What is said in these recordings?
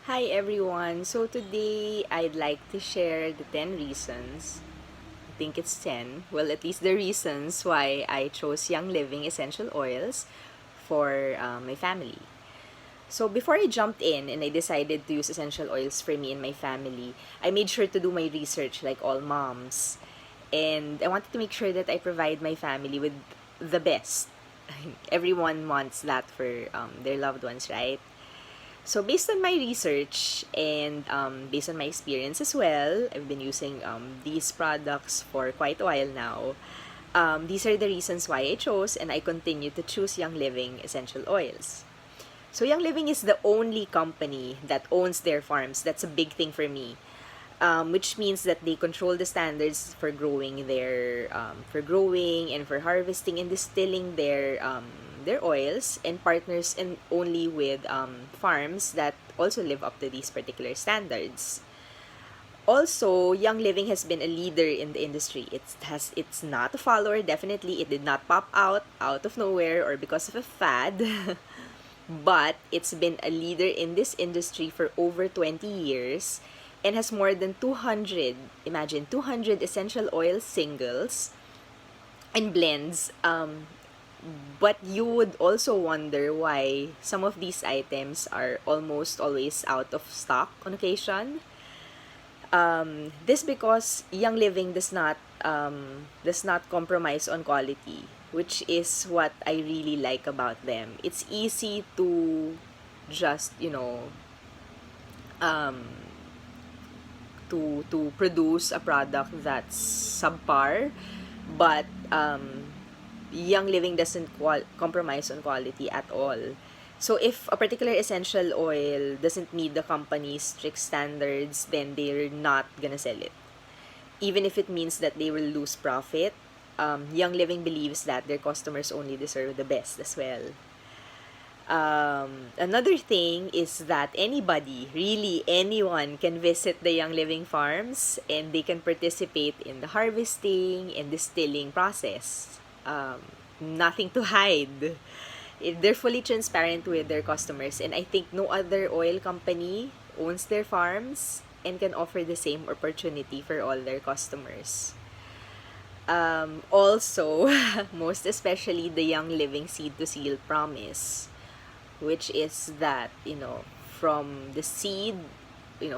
Hi everyone. So today I'd like to share the 10 reasons. I think it's 10. Well, at least the reasons why I chose Young Living essential oils for my family. So before I jumped in and I decided to use essential oils for me and my family, I made sure to do my research like all moms. And I wanted to make sure that I provide my family with the best. Everyone wants that for their loved ones, right? So based on my research and based on my experience as well, I've been using these products for quite a while now. These are the reasons why I chose and I continue to choose Young Living essential oils. So Young Living is the only company that owns their farms. That's a big thing for me. Which means that they control the standards for growing for growing and for harvesting and distilling their oils, and partners and only with farms that also live up to these particular standards. Also, Young Living has been a leader in the industry. It's not a follower, definitely. It did not pop out of nowhere or because of a fad. But it's been a leader in this industry for over 20 years and has more than 200, imagine, 200 essential oil singles and blends. But you would also wonder why some of these items are almost always out of stock on occasion. This because Young Living does not compromise on quality, which is what I really like about them. It's easy to just um, to produce a product that's subpar, but Young Living doesn't compromise on quality at all. So if a particular essential oil doesn't meet the company's strict standards, then they're not gonna sell it. Even if it means that they will lose profit, Young Living believes that their customers only deserve the best as well. Another thing is that anybody, really anyone, can visit the Young Living farms and they can participate in the harvesting and distilling process. Nothing to hide. They're fully transparent with their customers, and I think no other oil company owns their farms and can offer the same opportunity for all their customers. Also, most especially the Young Living Seed to Seal promise, which is that, from the seed,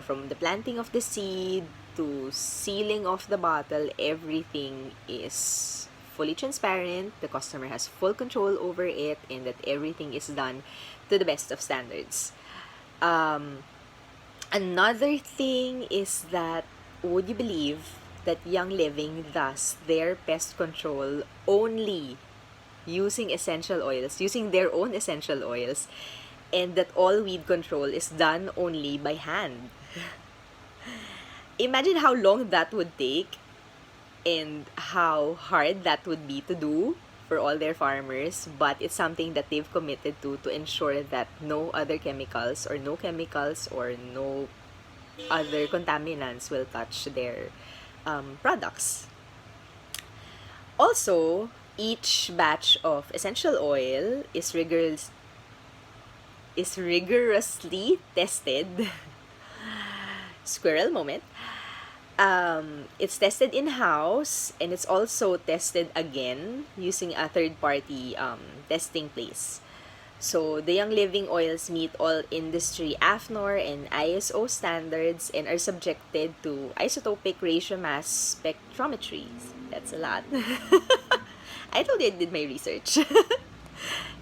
from the planting of the seed to sealing of the bottle, everything is fully transparent. The customer has full control over it, and that everything is done to the best of standards. Um, Another thing is that, would you believe that Young Living does their pest control only using their own essential oils, and that all weed control is done only by hand. Imagine how long that would take and how hard that would be to do for all their farmers, but it's something that they've committed to ensure that no other chemicals or no other contaminants will touch their products. Also, each batch of essential oil is rigorously tested. Squirrel moment. It's tested in-house, and it's also tested again using a third-party testing place. So, the Young Living oils meet all industry AFNOR and ISO standards and are subjected to isotopic ratio mass spectrometry. That's a lot. I told you I did my research.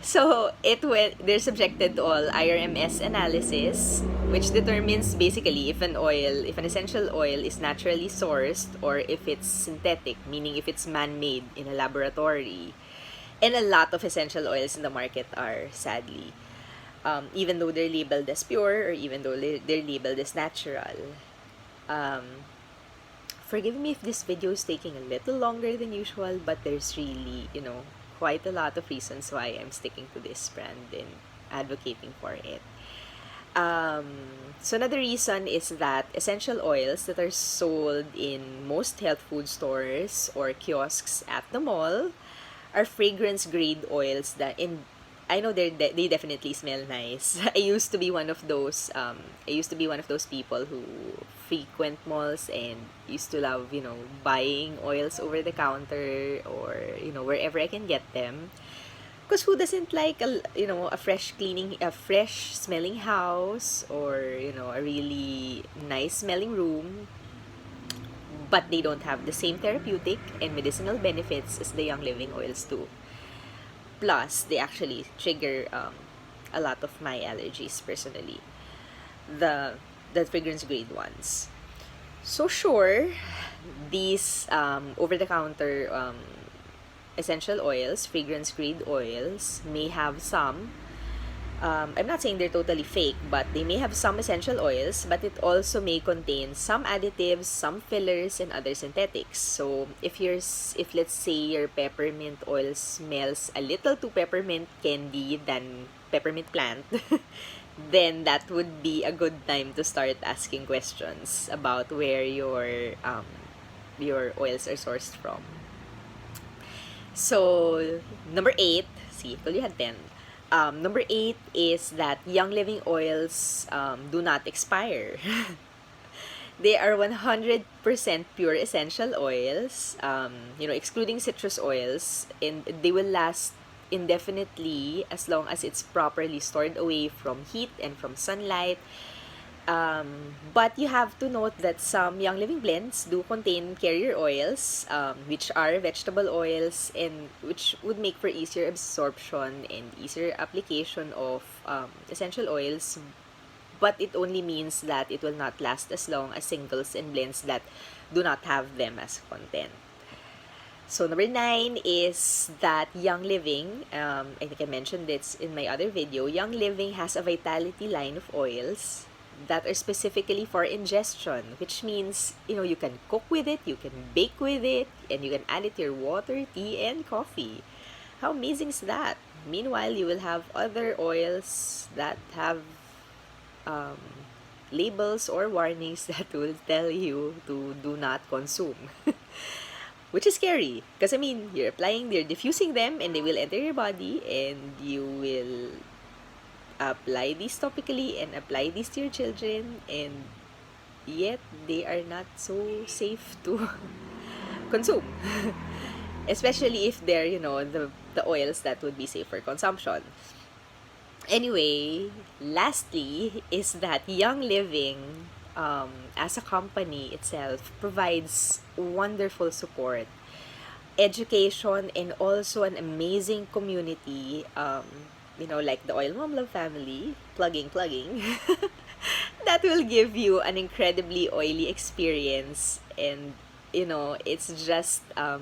So they're subjected to all IRMS analysis, which determines basically if an essential oil is naturally sourced or if it's synthetic, meaning if it's man-made in a laboratory. And a lot of essential oils in the market are, sadly, even though they're labeled as pure or even though they're labeled as natural. Um, Forgive me if this video is taking a little longer than usual, but there's really, quite a lot of reasons why I'm sticking to this brand and advocating for it. So another reason is that essential oils that are sold in most health food stores or kiosks at the mall are fragrance grade oils I know they definitely smell nice. I used to be one of those people who frequent malls and used to love, buying oils over the counter, or, wherever I can get them. Because who doesn't like a fresh smelling house, or, a really nice smelling room, but they don't have the same therapeutic and medicinal benefits as the Young Living oils do. Plus, they actually trigger a lot of my allergies personally. The fragrance grade ones. So sure, these over the counter essential oils, fragrance grade oils, may have some. I'm not saying they're totally fake, but they may have some essential oils, but it also may contain some additives, some fillers, and other synthetics. So if let's say your peppermint oil smells a little too peppermint candy than peppermint plant, then that would be a good time to start asking questions about where your oils are sourced from. So, number 8, see, I told you had 10. Number 8 is that Young Living oils do not expire. They are 100% pure essential oils, excluding citrus oils, and they will last indefinitely as long as it's properly stored away from heat and from sunlight. But you have to note that some Young Living blends do contain carrier oils, which are vegetable oils, and which would make for easier absorption and easier application of essential oils. But it only means that it will not last as long as singles and blends that do not have them as content. So number 9 is that Young Living, I think I mentioned this in my other video, Young Living has a Vitality line of oils that are specifically for ingestion, which means, you can cook with it, you can bake with it, and you can add it to your water, tea, and coffee. How amazing is that? Meanwhile, you will have other oils that have labels or warnings that will tell you to do not consume. Which is scary. Because, you're diffusing them and they will enter your body, and you will apply these topically and apply these to your children, and yet they are not so safe to consume. Especially if they're, the oils that would be safe for consumption. Anyway, lastly is that Young Living, as a company itself, provides wonderful support, education, and also an amazing community, like the Oil Mom Love family, plugging, that will give you an incredibly oily experience. And, it's just a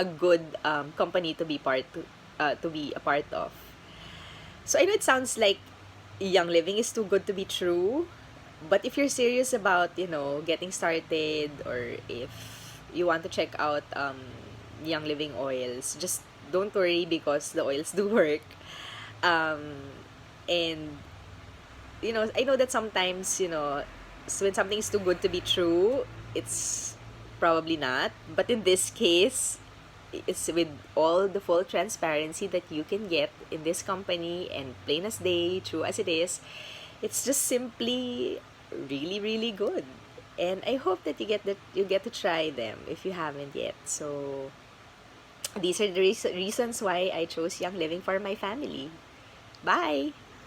good company to be a part of. So I know it sounds like Young Living is too good to be true, but if you're serious about, getting started, or if you want to check out Young Living oils, just don't worry, because the oils do work. And, I know that sometimes, so when something is too good to be true, it's probably not. But in this case, it's with all the full transparency that you can get in this company, and plain as day, true as it is, it's just simply really, really good. And I hope that you get to try them if you haven't yet. So these are the reasons why I chose Young Living for my family. Bye!